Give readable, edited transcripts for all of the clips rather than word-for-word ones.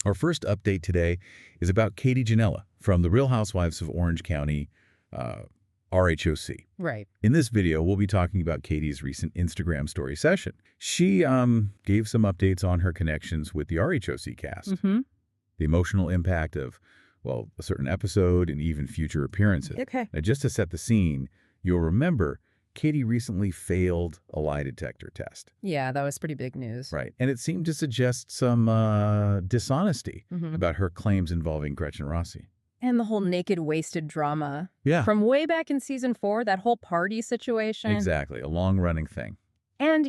Our first update today is about Katie Ginella from the Real Housewives of Orange County, RHOC. Right. In this video, we'll be talking about Katie's recent Instagram story session. She gave some updates on her connections with the RHOC cast, the emotional impact of, well, a certain episode and even future appearances. Okay. Now, just to set the scene, you'll remember Katie recently failed a lie detector test. Yeah, that was pretty big news. Right. And it seemed to suggest some dishonesty about her claims involving Gretchen Rossi. And the whole naked, wasted drama. Yeah. From way back in season 4, that whole party situation. Exactly. A long-running thing. And,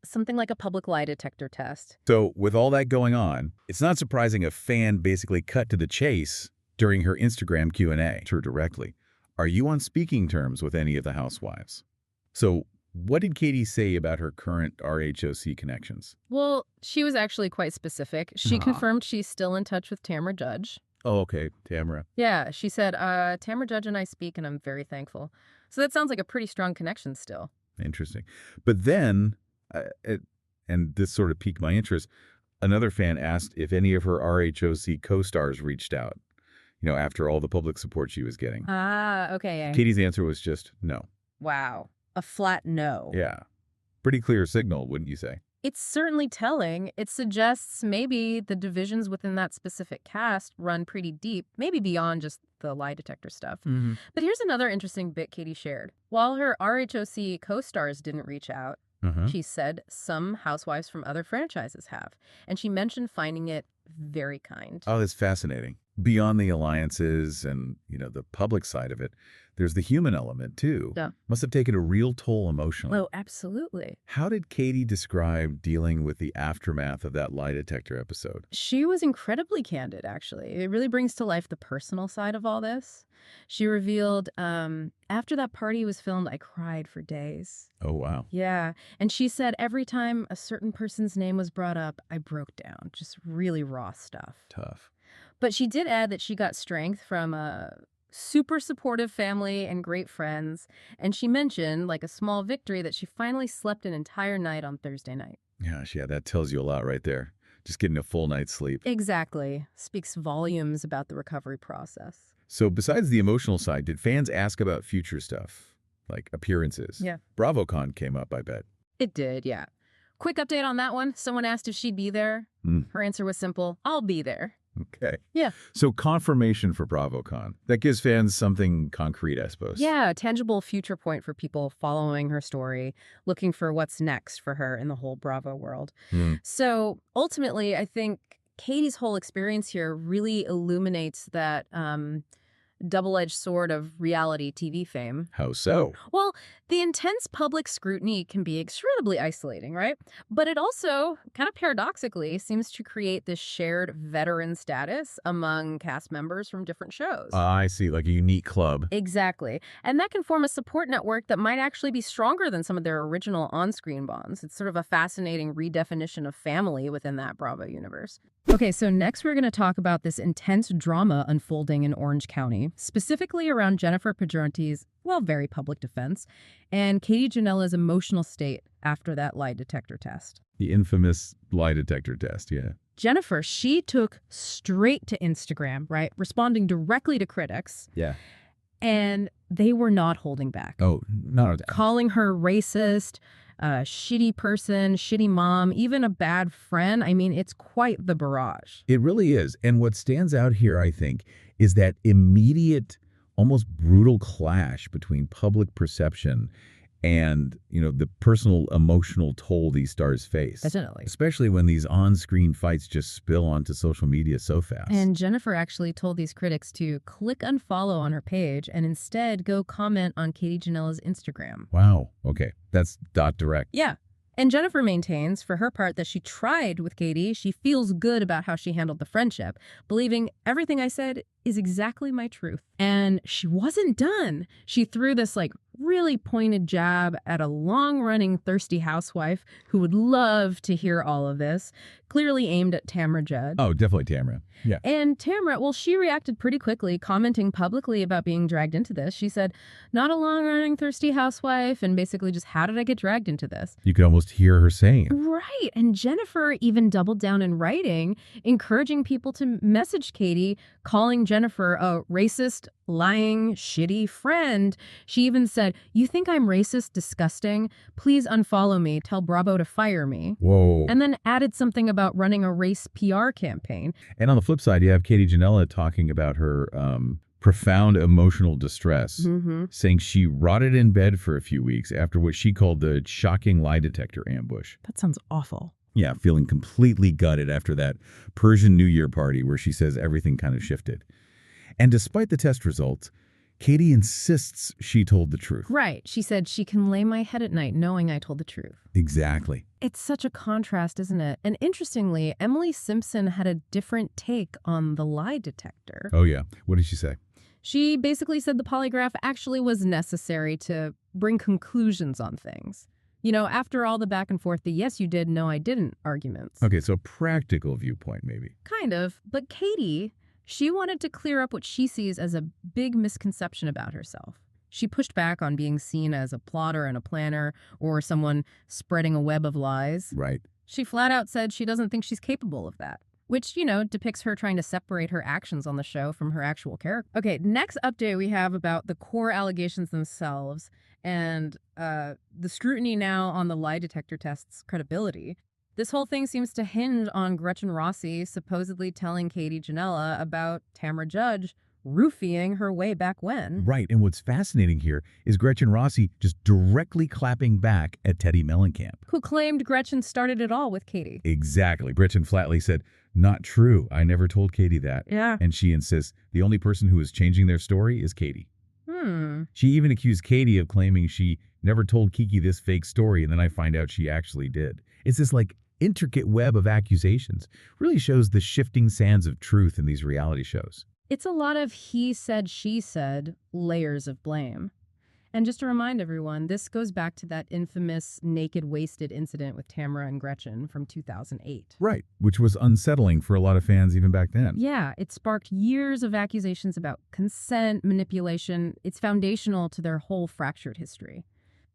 something like a public lie detector test. So with all that going on, it's not surprising a fan basically cut to the chase during her Instagram Q&A to her directly. Are you on speaking terms with any of the housewives? So what did Katie say about her current RHOC connections? Well, she was actually quite specific. She confirmed she's still in touch with Tamra Judge. Oh, okay. Tamra. Yeah, she said, Tamra Judge and I speak, and I'm very thankful. So that sounds like a pretty strong connection still. Interesting. But then, and this sort of piqued my interest, another fan asked if any of her RHOC co-stars reached out, after all the public support she was getting. Okay. Katie's answer was just no. Wow. A flat no. Yeah. Pretty clear signal, wouldn't you say? It's certainly telling. It suggests maybe the divisions within that specific cast run pretty deep, maybe beyond just the lie detector stuff. But here's another interesting bit Katie shared. While her RHOC co-stars didn't reach out, she said some housewives from other franchises have. And she mentioned finding it very kind. Oh, that's fascinating. Beyond the alliances and, the public side of it, there's the human element, too. Yeah. Must have taken a real toll emotionally. Oh, absolutely. How did Katie describe dealing with the aftermath of that lie detector episode? She was incredibly candid, actually. It really brings to life the personal side of all this. She revealed, after that party was filmed, I cried for days. Oh, wow. Yeah. And she said every time a certain person's name was brought up, I broke down. Just really raw stuff. Tough. But she did add that she got strength from a super supportive family and great friends. And she mentioned, like a small victory, that she finally slept an entire night on Thursday night. Gosh, yeah, that tells you a lot right there. Just getting a full night's sleep. Exactly. Speaks volumes about the recovery process. So besides the emotional side, did fans ask about future stuff, like appearances? Yeah. BravoCon came up, I bet. It did, yeah. Quick update on that one. Someone asked if she'd be there. Her answer was simple, I'll be there. Okay. Yeah. So confirmation for BravoCon. That gives fans something concrete, I suppose. Yeah, a tangible future point for people following her story, looking for what's next for her in the whole Bravo world. So ultimately, I think Katie's whole experience here really illuminates that double-edged sword of reality TV fame. How so? Well, the intense public scrutiny can be incredibly isolating, right? But it also, kind of paradoxically, seems to create this shared veteran status among cast members from different shows. I see, like a unique club. Exactly. And that can form a support network that might actually be stronger than some of their original on-screen bonds. It's sort of a fascinating redefinition of family within that Bravo universe. Okay, so next we're going to talk about this intense drama unfolding in Orange County, specifically around Jennifer Pedranti's, very public defense, and Katie Ginella's emotional state after that lie detector test. The infamous lie detector test, yeah. Jennifer, she took straight to Instagram, right? Responding directly to critics. Yeah. And they were not holding back. Oh, no. Calling her racist, a shitty person, shitty mom, even a bad friend. I mean, it's quite the barrage. It really is. And what stands out here, I think, is that immediate, almost brutal clash between public perception and, the personal emotional toll these stars face. Definitely. Especially when these on-screen fights just spill onto social media so fast. And Jennifer actually told these critics to click unfollow on her page and instead go comment on Katie Ginella's Instagram. Wow. Okay. That's .direct. Yeah. And Jennifer maintains, for her part, that she tried with Katie. She feels good about how she handled the friendship, believing everything I said is exactly my truth. And she wasn't done. She threw this really pointed jab at a long-running thirsty housewife who would love to hear all of this, clearly aimed at Tamra Judge. Oh, definitely Tamra. Yeah. And Tamra, well, she reacted pretty quickly, commenting publicly about being dragged into this. She said, not a long-running thirsty housewife, and basically just, how did I get dragged into this? You could almost hear her saying it. Right. And Jennifer even doubled down in writing, encouraging people to message Katie, calling Jennifer a racist, lying, shitty friend. She even said, you think I'm racist, disgusting? Please unfollow me. Tell Bravo to fire me. Whoa. And then added something about running a race PR campaign. And on the flip side, you have Katie Ginella talking about her profound emotional distress, saying she rotted in bed for a few weeks after what she called the shocking lie detector ambush. That sounds awful. Yeah, feeling completely gutted after that Persian New Year party where she says everything kind of shifted. And despite the test results, Katie insists she told the truth. Right. She said she can lay my head at night knowing I told the truth. Exactly. It's such a contrast, isn't it? And interestingly, Emily Simpson had a different take on the lie detector. Oh, yeah. What did she say? She basically said the polygraph actually was necessary to bring conclusions on things. You know, after all the back and forth, the yes, you did, no, I didn't arguments. Okay, so practical viewpoint, maybe. Kind of. But Katie, she wanted to clear up what she sees as a big misconception about herself. She pushed back on being seen as a plotter and a planner or someone spreading a web of lies. Right. She flat out said she doesn't think she's capable of that, which, you know, depicts her trying to separate her actions on the show from her actual character. Okay, next update we have about the core allegations themselves and the scrutiny now on the lie detector test's credibility. This whole thing seems to hinge on Gretchen Rossi supposedly telling Katie Ginella about Tamra Judge roofieing her way back when. Right, and what's fascinating here is Gretchen Rossi just directly clapping back at Teddi Mellencamp, who claimed Gretchen started it all with Katie. Exactly. Gretchen flatly said, not true. I never told Katie that. Yeah. And she insists the only person who is changing their story is Katie. She even accused Katie of claiming she never told Kiki this fake story, and then I find out she actually did. It's this, like, intricate web of accusations. Really shows the shifting sands of truth in these reality shows. It's a lot of he said, she said, layers of blame. And just to remind everyone, this goes back to that infamous naked wasted incident with Tamra and Gretchen from 2008. Right, which was unsettling for a lot of fans even back then. Yeah, it sparked years of accusations about consent, manipulation. It's foundational to their whole fractured history.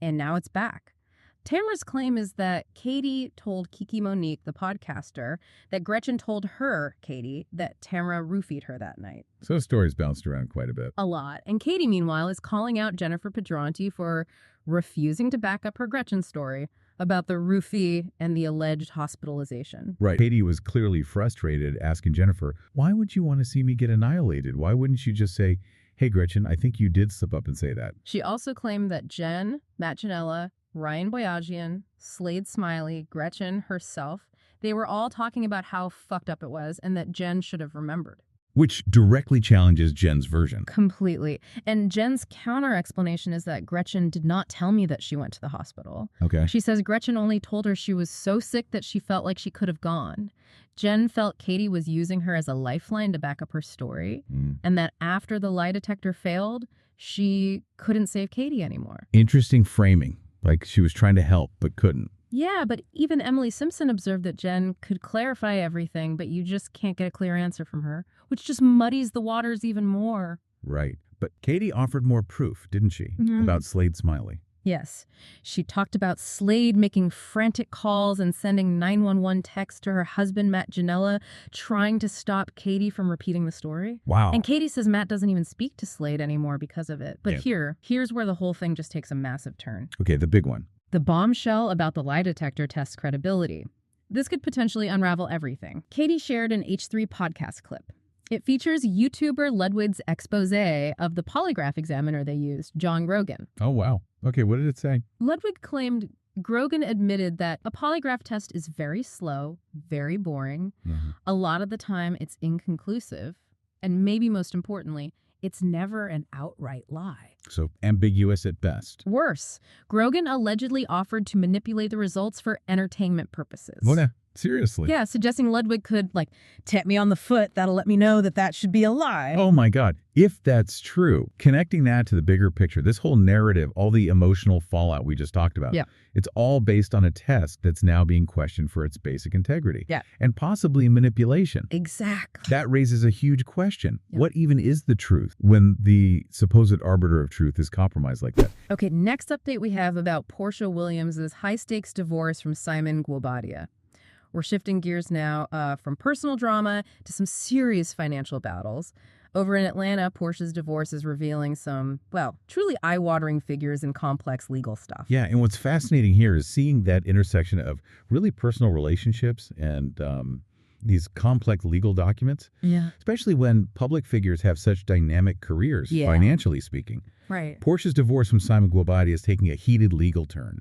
And now it's back. Tamra's claim is that Katie told Kiki Monique, the podcaster, that Gretchen told her, Katie, that Tamra roofied her that night. So the story's bounced around quite a bit. A lot. And Katie, meanwhile, is calling out Jennifer Pedranti for refusing to back up her Gretchen story about the roofie and the alleged hospitalization. Right. Katie was clearly frustrated, asking Jennifer, why would you want to see me get annihilated? Why wouldn't you just say, hey, Gretchen, I think you did slip up and say that? She also claimed that Jen, Matt Ginella, Ryan Boyajian, Slade Smiley, Gretchen herself, they were all talking about how fucked up it was and that Jen should have remembered. Which directly challenges Jen's version. Completely. And Jen's counter explanation is that Gretchen did not tell me that she went to the hospital. Okay. She says Gretchen only told her she was so sick that she felt like she could have gone. Jen felt Katie was using her as a lifeline to back up her story, and that after the lie detector failed, she couldn't save Katie anymore. Interesting framing. Like she was trying to help, but couldn't. Yeah, but even Emily Simpson observed that Jen could clarify everything, but you just can't get a clear answer from her, which just muddies the waters even more. Right. But Katie offered more proof, didn't she, about Slade Smiley? Yes. She talked about Slade making frantic calls and sending 911 texts to her husband, Matt Ginella, trying to stop Katie from repeating the story. Wow. And Katie says Matt doesn't even speak to Slade anymore because of it. But here's where the whole thing just takes a massive turn. Okay, the big one. The bombshell about the lie detector test's credibility. This could potentially unravel everything. Katie shared an H3 podcast clip. It features YouTuber Ludwig's expose of the polygraph examiner they used, John Grogan. Oh, wow. Okay, what did it say? Ludwig claimed Grogan admitted that a polygraph test is very slow, very boring. A lot of the time it's inconclusive. And maybe most importantly, it's never an outright lie. So ambiguous at best. Worse, Grogan allegedly offered to manipulate the results for entertainment purposes. Well, Seriously. Yeah, suggesting Ludwig could, like, tap me on the foot. That'll let me know that should be a lie. Oh my God. If that's true, connecting that to the bigger picture, this whole narrative, all the emotional fallout we just talked about, Yeah. it's all based on a test that's now being questioned for its basic integrity. Yeah. And possibly manipulation. Exactly. That raises a huge question. Yeah. What even is the truth when the supposed arbiter of truth is compromised like that? Okay, next update we have about Porsha Williams' high-stakes divorce from Simon Guobadia. We're shifting gears now from personal drama to some serious financial battles. Over in Atlanta, Porsha's divorce is revealing some, well, truly eye-watering figures and complex legal stuff. Yeah, and what's fascinating here is seeing that intersection of really personal relationships and these complex legal documents, Yeah. especially when public figures have such dynamic careers, Yeah. financially speaking. Right. Porsha's divorce from Simon Guobadia is taking a heated legal turn.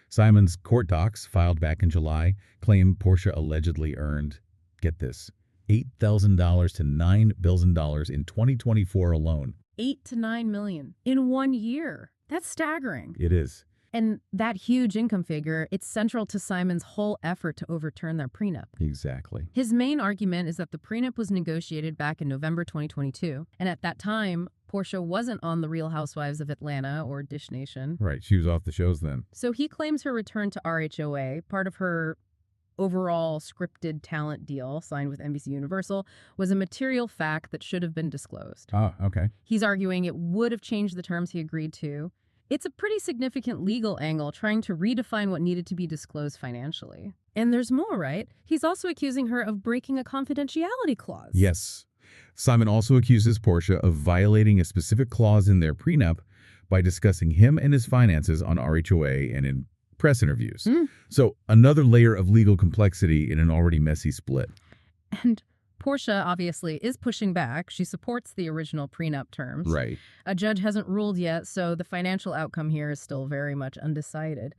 Simon's court docs, filed back in July, claim Porsha allegedly earned, get this, $8,000 to $9 billion in 2024 alone. 8 to 9 million in 1 year. That's staggering. It is. And that huge income figure, it's central to Simon's whole effort to overturn their prenup. Exactly. His main argument is that the prenup was negotiated back in November 2022. And at that time, Porsha wasn't on The Real Housewives of Atlanta or Dish Nation. Right. She was off the shows then. So he claims her return to RHOA, part of her overall scripted talent deal signed with NBC Universal, was a material fact that should have been disclosed. Oh, okay. He's arguing it would have changed the terms he agreed to. It's a pretty significant legal angle trying to redefine what needed to be disclosed financially. And there's more, right? He's also accusing her of breaking a confidentiality clause. Yes. Simon also accuses Porsha of violating a specific clause in their prenup by discussing him and his finances on RHOA and in press interviews. So another layer of legal complexity in an already messy split. And Porsha, obviously, is pushing back. She supports the original prenup terms. Right. A judge hasn't ruled yet, so the financial outcome here is still very much undecided.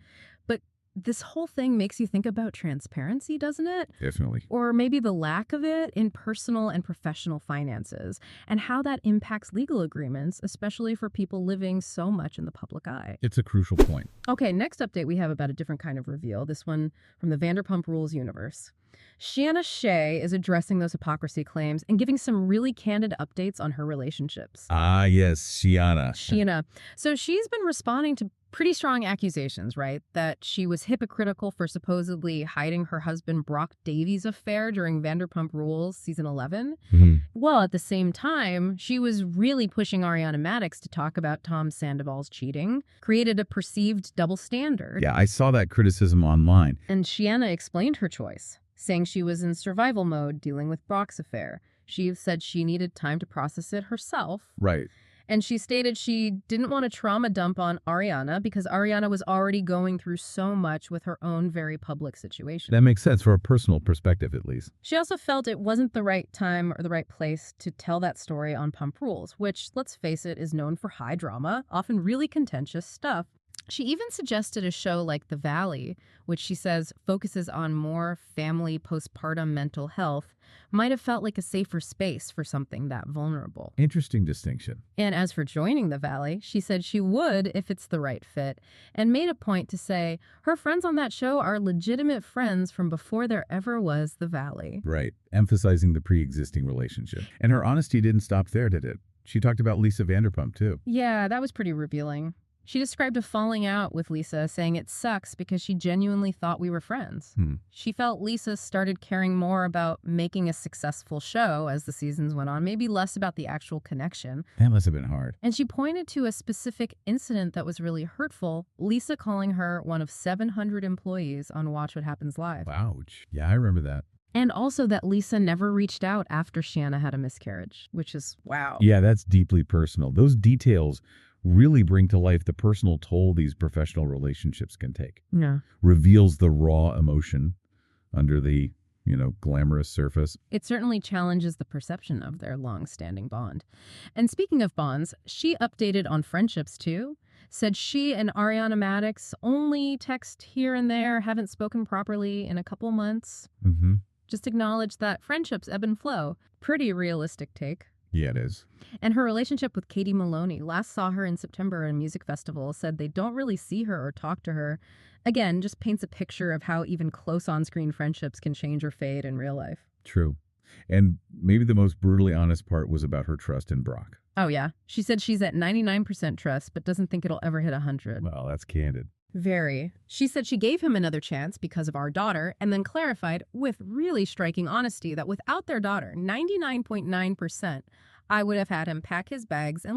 But this whole thing makes you think about transparency, doesn't it? Definitely. Or maybe the lack of it in personal and professional finances, and how that impacts legal agreements, especially for people living so much in the public eye. It's a crucial point. Okay, next update we have about a different kind of reveal, this one from the Vanderpump Rules universe. Scheana Shay is addressing those hypocrisy claims and giving some really candid updates on her relationships. Ah, yes, Scheana. So she's been responding to pretty strong accusations, right? That she was hypocritical for supposedly hiding her husband Brock Davies' affair during Vanderpump Rules season 11. Well, at the same time, she was really pushing Ariana Madix to talk about Tom Sandoval's cheating, created a perceived double standard. Yeah, I saw that criticism online. And Scheana explained her choice, saying she was in survival mode dealing with Brock's affair. She said she needed time to process it herself. Right. And she stated she didn't want to trauma dump on Ariana because Ariana was already going through so much with her own very public situation. That makes sense for a personal perspective, at least. She also felt it wasn't the right time or the right place to tell that story on Pump Rules, which, let's face it, is known for high drama, often really contentious stuff. She even suggested a show like The Valley, which she says focuses on more family postpartum mental health, might have felt like a safer space for something that vulnerable. Interesting distinction. And as for joining The Valley, she said she would if it's the right fit, and made a point to say her friends on that show are legitimate friends from before there ever was The Valley. Right. Emphasizing the pre-existing relationship. And her honesty didn't stop there, did it? She talked about Lisa Vanderpump, too. Yeah, that was pretty revealing. She described a falling out with Lisa, saying it sucks because she genuinely thought we were friends. She felt Lisa started caring more about making a successful show as the seasons went on, maybe less about the actual connection. That must have been hard. And she pointed to a specific incident that was really hurtful, Lisa calling her one of 700 employees on Watch What Happens Live. Ouch. Yeah, I remember that. And also that Lisa never reached out after Scheana had a miscarriage, which is wow. Yeah, that's deeply personal. Those details really bring to life the personal toll these professional relationships can take. Yeah. Reveals the raw emotion under the, glamorous surface. It certainly challenges the perception of their long-standing bond. And speaking of bonds, she updated on friendships too. Said she and Ariana Madix only text here and there, haven't spoken properly in a couple months. Just acknowledge that friendships ebb and flow. Pretty realistic take. Yeah, it is. And her relationship with Katie Maloney, last saw her in September at a music festival, said they don't really see her or talk to her. Again, just paints a picture of how even close on-screen friendships can change or fade in real life. True. And maybe the most brutally honest part was about her trust in Brock. Oh, yeah. She said she's at 99% trust, but doesn't think it'll ever hit 100. Well, that's candid. Very. She said she gave him another chance because of our daughter, and then clarified with really striking honesty that without their daughter, 99.9%, I would have had him pack his bags and